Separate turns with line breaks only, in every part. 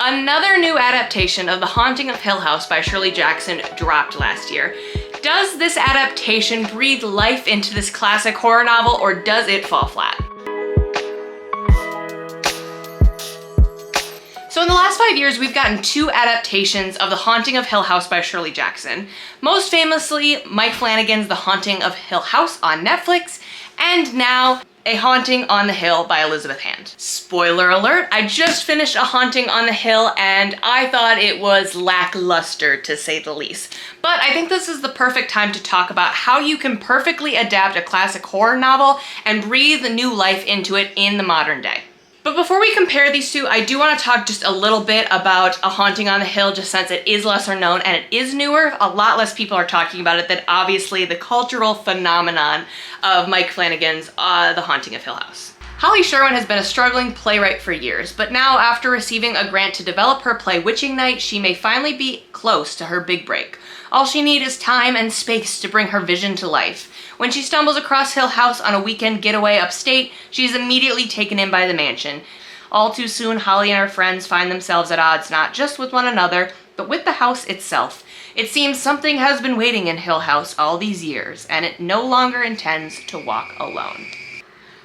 Another new adaptation of The Haunting of Hill House by Shirley Jackson dropped last year. Does this adaptation breathe life into this classic horror novel, or does it fall flat? So in the last 5 years, we've gotten 2 adaptations of The Haunting of Hill House by Shirley Jackson. Most famously, Mike Flanagan's The Haunting of Hill House on Netflix, and now A Haunting on the Hill by Elizabeth Hand. Spoiler alert, I just finished A Haunting on the Hill and I thought it was lackluster, to say the least. But I think this is the perfect time to talk about how you can perfectly adapt a classic horror novel and breathe new life into it in the modern day. But before we compare these two, I do want to talk just a little bit about A Haunting on the Hill, just since it is lesser known and it is newer. A lot less people are talking about it than obviously the cultural phenomenon of Mike Flanagan's The Haunting of Hill House. Holly Sherwin has been a struggling playwright for years, but now after receiving a grant to develop her play Witching Night, she may finally be close to her big break. All she needs is time and space to bring her vision to life. When she stumbles across Hill House on a weekend getaway upstate, she is immediately taken in by the mansion. All too soon, Holly and her friends find themselves at odds not just with one another, but with the house itself. It seems something has been waiting in Hill House all these years, and it no longer intends to walk alone.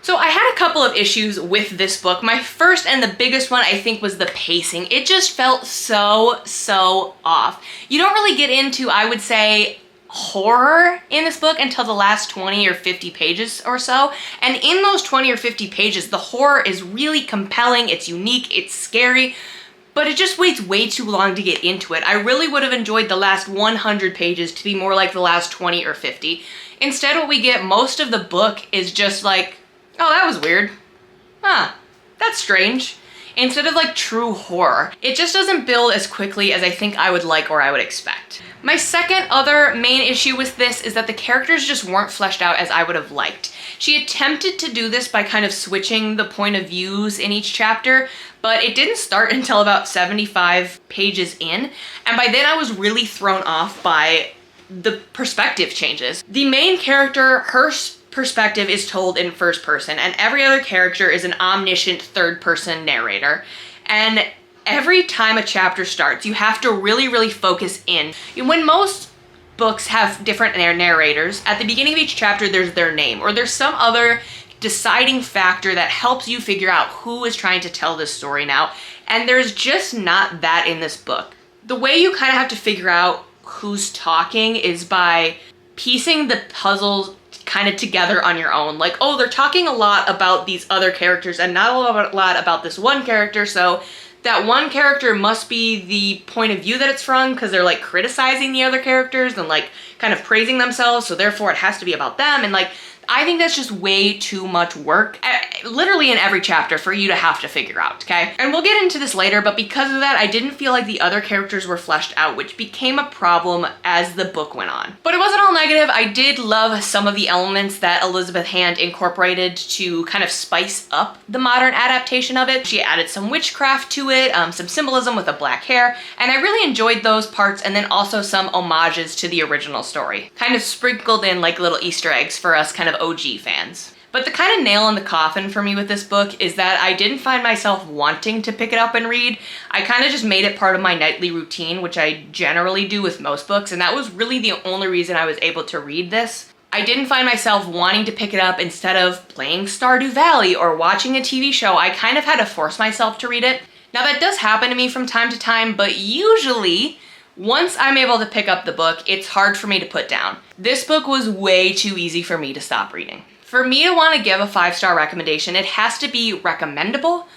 So I had a couple of issues with this book. My first and the biggest one, I think, was the pacing. It just felt so off. You don't really get into, I would say, horror in this book until the last 20 or 50 pages or so. And in those 20 or 50 pages, the horror is really compelling, it's unique, it's scary, but it just waits way too long to get into it. I really would have enjoyed the last 100 pages to be more like the last 20 or 50. Instead, what we get most of the book is just like, oh, that was weird. Huh, that's strange. Instead of like true horror. It just doesn't build as quickly as I think I would like or I would expect. My second other main issue with this is that the characters just weren't fleshed out as I would have liked. She attempted to do this by kind of switching the point of views in each chapter, but it didn't start until about 75 pages in, and by then I was really thrown off by the perspective changes. The main character, her perspective is told in first person, and every other character is an omniscient third person narrator. And every time a chapter starts, you have to really focus in. When most books have different narrators, at the beginning of each chapter there's their name, or there's some other deciding factor that helps you figure out who is trying to tell this story now, and there's just not that in this book. The way you kind of have to figure out who's talking is by piecing the puzzles kind of together on your own. Like, oh, they're talking a lot about these other characters and not a lot about this one character, so that one character must be the point of view that it's from, because they're like criticizing the other characters and like kind of praising themselves, so therefore it has to be about them. And like, I think that's just way too much work, literally in every chapter, for you to have to figure out, okay? And we'll get into this later, but because of that, I didn't feel like the other characters were fleshed out, which became a problem as the book went on. But it wasn't all negative. I did love some of the elements that Elizabeth Hand incorporated to kind of spice up the modern adaptation of it. She added some witchcraft to it, some symbolism with the black hair, and I really enjoyed those parts, and then also some homages to the original story. Kind of sprinkled in like little Easter eggs for us kind of OG fans. But the kind of nail in the coffin for me with this book is that I didn't find myself wanting to pick it up and read. I kind of just made it part of my nightly routine, which I generally do with most books, and that was really the only reason I was able to read this. I didn't find myself wanting to pick it up instead of playing Stardew Valley or watching a TV show. I kind of had to force myself to read it. Now that does happen to me from time to time, but usually once I'm able to pick up the book, it's hard for me to put down. This book was way too easy for me to stop reading. For me to want to give a 5-star recommendation, it has to be recommendable,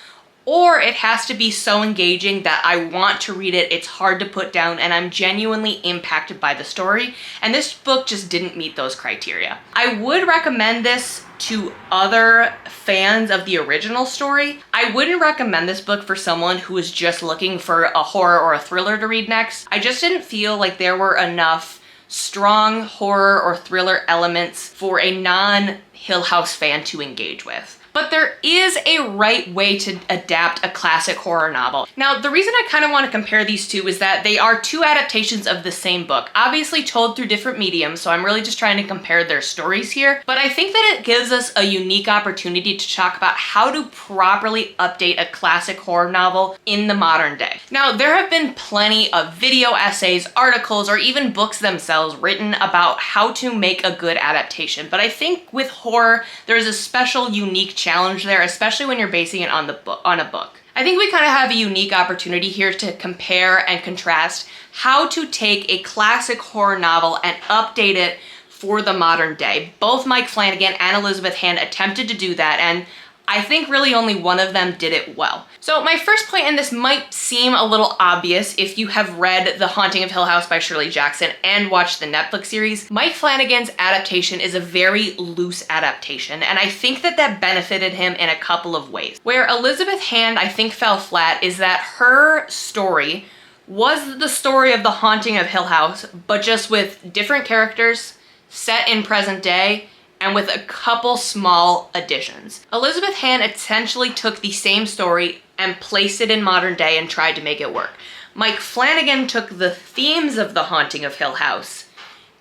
or it has to be so engaging that I want to read it, it's hard to put down, and I'm genuinely impacted by the story, and this book just didn't meet those criteria. I would recommend this to other fans of the original story. I wouldn't recommend this book for someone who is just looking for a horror or a thriller to read next. I just didn't feel like there were enough strong horror or thriller elements for a non-Hill House fan to engage with. but there is a right way to adapt a classic horror novel. Now, the reason I kind of want to compare these two is that they are two adaptations of the same book, obviously told through different mediums, so I'm really just trying to compare their stories here. But I think that it gives us a unique opportunity to talk about how to properly update a classic horror novel in the modern day. Now, there have been plenty of video essays, articles, or even books themselves written about how to make a good adaptation. But I think with horror, there's a special, unique challenge there, especially when you're basing it on a book. I think we kind of have a unique opportunity here to compare and contrast how to take a classic horror novel and update it for the modern day. Both Mike Flanagan and Elizabeth Hand attempted to do that, and I think really only one of them did it well. So my first point, and this might seem a little obvious if you have read The Haunting of Hill House by Shirley Jackson and watched the Netflix series, Mike Flanagan's adaptation is a very loose adaptation, and I think that that benefited him in a couple of ways. Where Elizabeth Hand, I think, fell flat is that her story was the story of The Haunting of Hill House, but just with different characters, set in present day, and with a couple small additions. Elizabeth Hand essentially took the same story and placed it in modern day and tried to make it work. Mike Flanagan took the themes of The Haunting of Hill House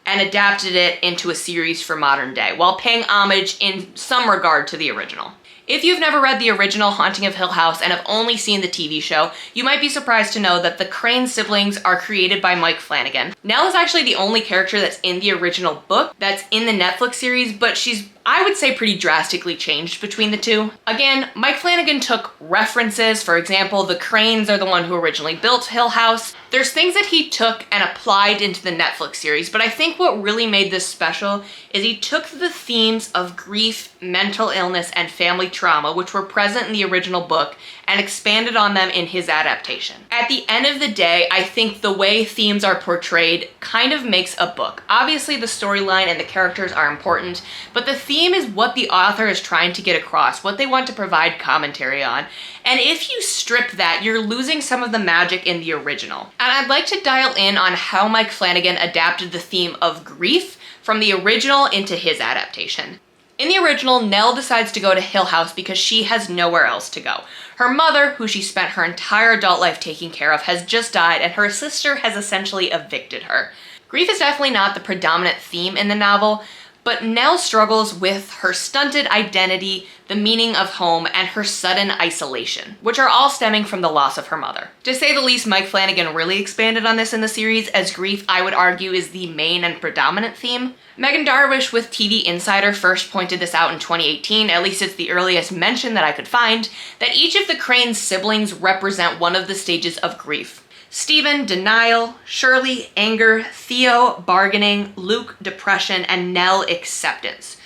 and adapted it into a series for modern day, while paying homage in some regard to the original. If you've never read the original Haunting of Hill House and have only seen the TV show, you might be surprised to know that the Crane siblings are created by Mike Flanagan. Nell is actually the only character that's in the original book that's in the Netflix series, but she's, I would say, pretty drastically changed between the two. Again, Mike Flanagan took references. For example, the Cranes are the one who originally built Hill House. There's things that he took and applied into the Netflix series, but I think what really made this special is he took the themes of grief, mental illness, and family trauma, which were present in the original book, and expanded on them in his adaptation. At the end of the day, I think the way themes are portrayed kind of makes a book. Obviously, the storyline and the characters are important, but the theme is what the author is trying to get across, what they want to provide commentary on. And if you strip that, you're losing some of the magic in the original. And I'd like to dial in on how Mike Flanagan adapted the theme of grief from the original into his adaptation. In the original, Nell decides to go to Hill House because she has nowhere else to go. Her mother, who she spent her entire adult life taking care of, has just died, and her sister has essentially evicted her. Grief is definitely not the predominant theme in the novel, but Nell struggles with her stunted identity, the meaning of home, and her sudden isolation, which are all stemming from the loss of her mother. To say the least, Mike Flanagan really expanded on this in the series, as grief, I would argue, is the main and predominant theme. Megan Darwish with TV Insider first pointed this out in 2018, at least it's the earliest mention that I could find, that each of the Crane's siblings represent one of the stages of grief. Stephen, denial; Shirley, anger; Theo, bargaining; Luke, depression; and Nell, acceptance.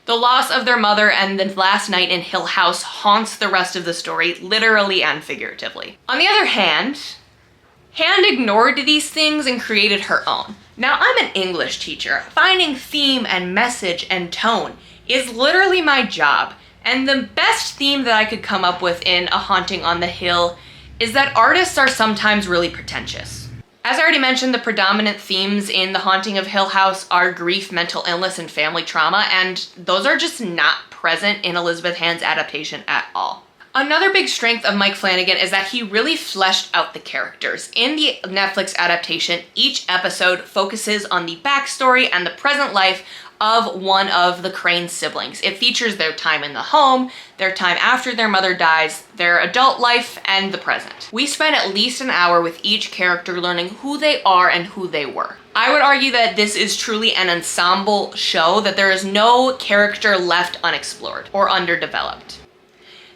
The loss of their mother and the last night in Hill House haunts the rest of the story, literally and figuratively. On the other hand, Hand ignored these things and created her own. Now, I'm an English teacher. Finding theme and message and tone is literally my job, and the best theme that I could come up with in A Haunting on the Hill is that artists are sometimes really pretentious. As I already mentioned, the predominant themes in The Haunting of Hill House are grief, mental illness, and family trauma, and those are just not present in Elizabeth Hand's adaptation at all. Another big strength of Mike Flanagan is that he really fleshed out the characters. In the Netflix adaptation, each episode focuses on the backstory and the present life of one of the Crane siblings. It features their time in the home, their time after their mother dies, their adult life, and the present. We spent at least an hour with each character learning who they are and who they were. I would argue that this is truly an ensemble show, that there is no character left unexplored or underdeveloped.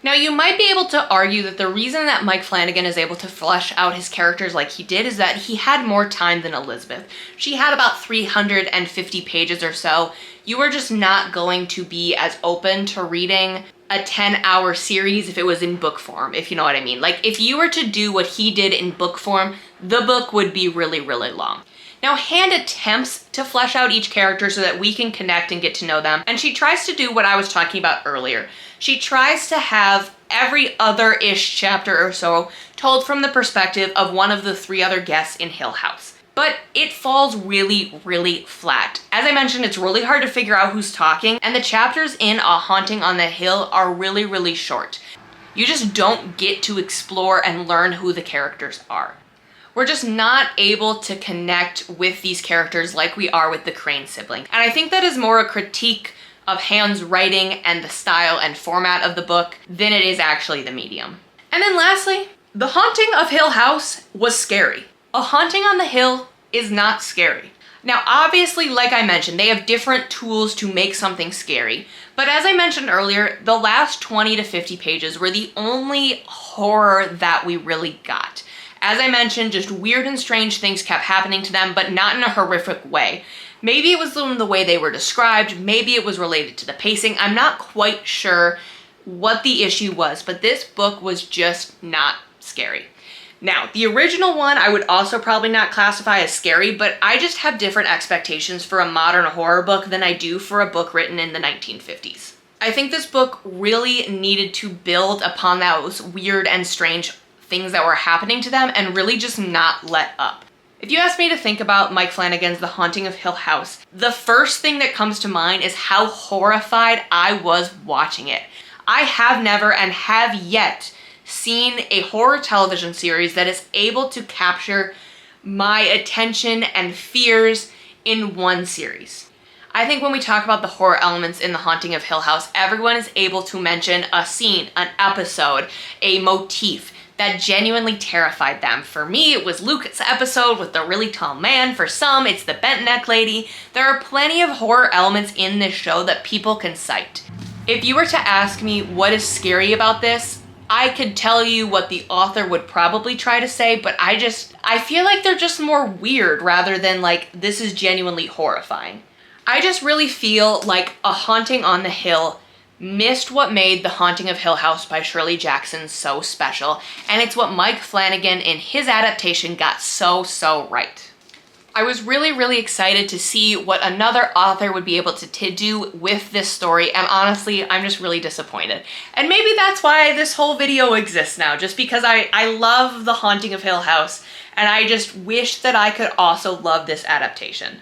Now, you might be able to argue that the reason that Mike Flanagan is able to flesh out his characters like he did is that he had more time than Elizabeth. She had about 350 pages or so. You were just not going to be as open to reading a 10-hour series if it was in book form, if you know what I mean. Like, if you were to do what he did in book form, the book would be really, really long. Now, Hand attempts to flesh out each character so that we can connect and get to know them, and she tries to do what I was talking about earlier. She tries to have every other-ish chapter or so told from the perspective of one of the three other guests in Hill House. But but it falls really, really flat. As I mentioned, it's really hard to figure out who's talking, and the chapters in A Haunting on the Hill are really, really short. You just don't get to explore and learn who the characters are. We're just not able to connect with these characters like we are with the Crane siblings. And I think that is more a critique of Han's writing and the style and format of the book than it is actually the medium. And then lastly, The Haunting of Hill House was scary. A Haunting on the Hill is not scary. Now, obviously, like I mentioned, they have different tools to make something scary. But as I mentioned earlier, the last 20 to 50 pages were the only horror that we really got. As I mentioned, just weird and strange things kept happening to them, but not in a horrific way. Maybe it was the way they were described, maybe it was related to the pacing. I'm not quite sure what the issue was, but this book was just not scary. Now, the original one I would also probably not classify as scary, but I just have different expectations for a modern horror book than I do for a book written in the 1950s. I think this book really needed to build upon those weird and strange things that were happening to them and really just not let up. If you ask me to think about Mike Flanagan's The Haunting of Hill House, the first thing that comes to mind is how horrified I was watching it. I have never and have yet seen a horror television series that is able to capture my attention and fears in one series. I think when we talk about the horror elements in The Haunting of Hill House, everyone is able to mention a scene, an episode, a motif that genuinely terrified them. For me, it was Luke's episode with the really tall man. For some, it's the bent neck lady. There are plenty of horror elements in this show that people can cite. If you were to ask me what is scary about this, I could tell you what the author would probably try to say, but I feel like they're just more weird rather than like, this is genuinely horrifying. I just really feel like A Haunting on the Hill missed what made The Haunting of Hill House by Shirley Jackson so special, and it's what Mike Flanagan in his adaptation got so right. I was really, really excited to see what another author would be able to do with this story, and honestly, I'm just really disappointed. And maybe that's why this whole video exists now, just because I love The Haunting of Hill House, and I just wish that I could also love this adaptation.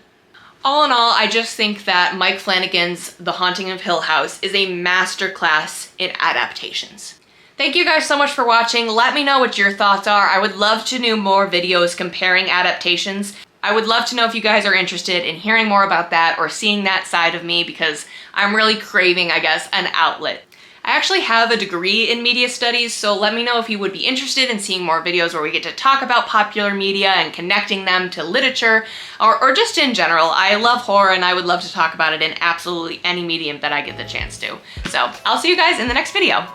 All in all, I just think that Mike Flanagan's The Haunting of Hill House is a masterclass in adaptations. Thank you guys so much for watching. Let me know what your thoughts are. I would love to do more videos comparing adaptations. I would love to know if you guys are interested in hearing more about that or seeing that side of me, because I'm really craving, I guess, an outlet. I actually have a degree in media studies, so let me know if you would be interested in seeing more videos where we get to talk about popular media and connecting them to literature, or just in general. I love horror and I would love to talk about it in absolutely any medium that I get the chance to. So I'll see you guys in the next video.